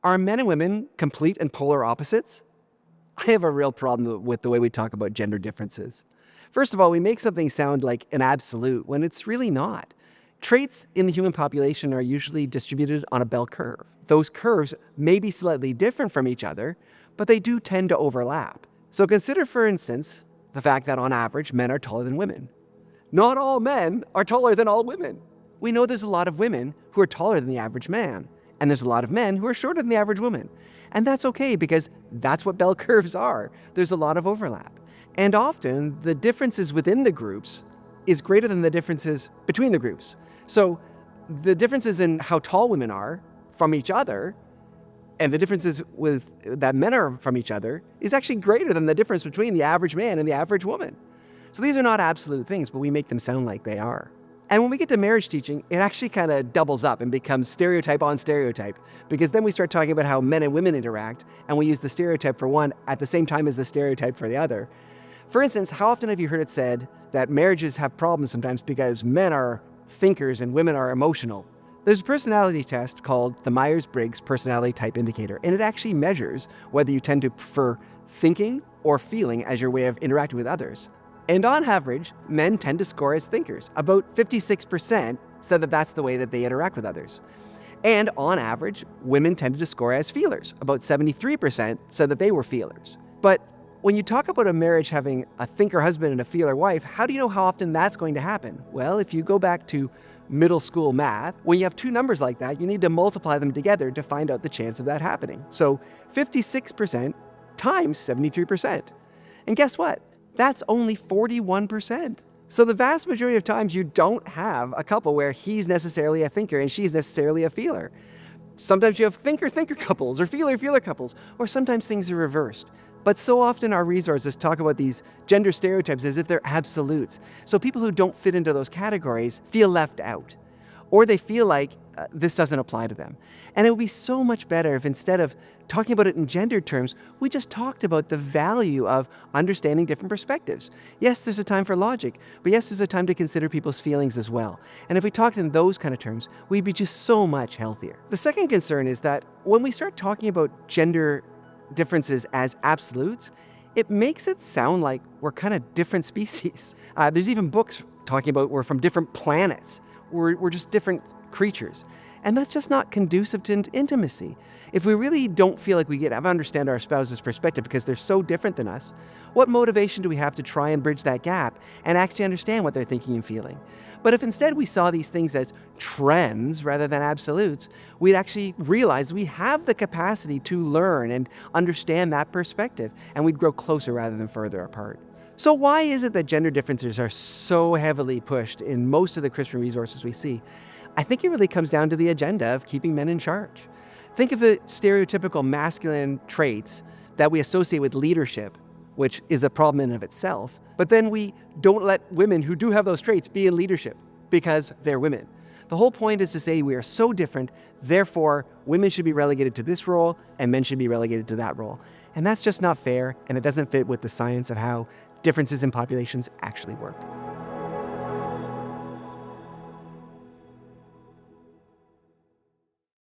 Are men and women complete and polar opposites? I have a real problem with the way we talk about gender differences. First of all, we make something sound like an absolute when it's really not. Traits in the human population are usually distributed on a bell curve. Those curves may be slightly different from each other, but they do tend to overlap. So consider, for instance, the fact that on average, men are taller than women. Not all men are taller than all women. We know there's a lot of women who are taller than the average man, and there's a lot of men who are shorter than the average woman. And that's okay because that's what bell curves are. There's a lot of overlap. And often the differences within the groups is greater than the differences between the groups. So the differences in how tall women are from each other and the differences that men are from each other is actually greater than the difference between the average man and the average woman. So these are not absolute things, but we make them sound like they are. And when we get to marriage teaching, it actually kind of doubles up and becomes stereotype on stereotype, because then we start talking about how men and women interact, and we use the stereotype for one at the same time as the stereotype for the other. For instance, how often have you heard it said that marriages have problems sometimes because men are thinkers and women are emotional? There's a personality test called the Myers-Briggs Personality Type Indicator, and it actually measures whether you tend to prefer thinking or feeling as your way of interacting with others. And on average, men tend to score as thinkers. About 56% said that that's the way that they interact with others. And on average, women tended to score as feelers. About 73% said that they were feelers. But when you talk about a marriage having a thinker husband and a feeler wife, how do you know how often that's going to happen? Well, if you go back to middle school math, when you have two numbers like that, you need to multiply them together to find out the chance of that happening. So 56% times 73%. And guess what? That's only 41%. So the vast majority of times you don't have a couple where he's necessarily a thinker and she's necessarily a feeler. Sometimes you have thinker-thinker couples or feeler-feeler couples, or sometimes things are reversed. But so often our resources talk about these gender stereotypes as if they're absolutes. So people who don't fit into those categories feel left out, or they feel like this doesn't apply to them. And it would be so much better if instead of talking about it in gender terms, we just talked about the value of understanding different perspectives. Yes, there's a time for logic, but yes, there's a time to consider people's feelings as well. And if we talked in those kind of terms, we'd be just so much healthier. The second concern is that when we start talking about gender differences as absolutes, it makes it sound like we're kind of different species. There's even books talking about we're from different planets. We're just different creatures. And that's just not conducive to intimacy. If we really don't feel like we understand our spouse's perspective because they're so different than us, what motivation do we have to try and bridge that gap and actually understand what they're thinking and feeling? But if instead we saw these things as trends rather than absolutes, we'd actually realize we have the capacity to learn and understand that perspective, and we'd grow closer rather than further apart. So why is it that gender differences are so heavily pushed in most of the Christian resources we see? I think it really comes down to the agenda of keeping men in charge. Think of the stereotypical masculine traits that we associate with leadership, which is a problem in and of itself, but then we don't let women who do have those traits be in leadership because they're women. The whole point is to say we are so different, therefore women should be relegated to this role and men should be relegated to that role. And that's just not fair, and it doesn't fit with the science of how differences in populations actually work.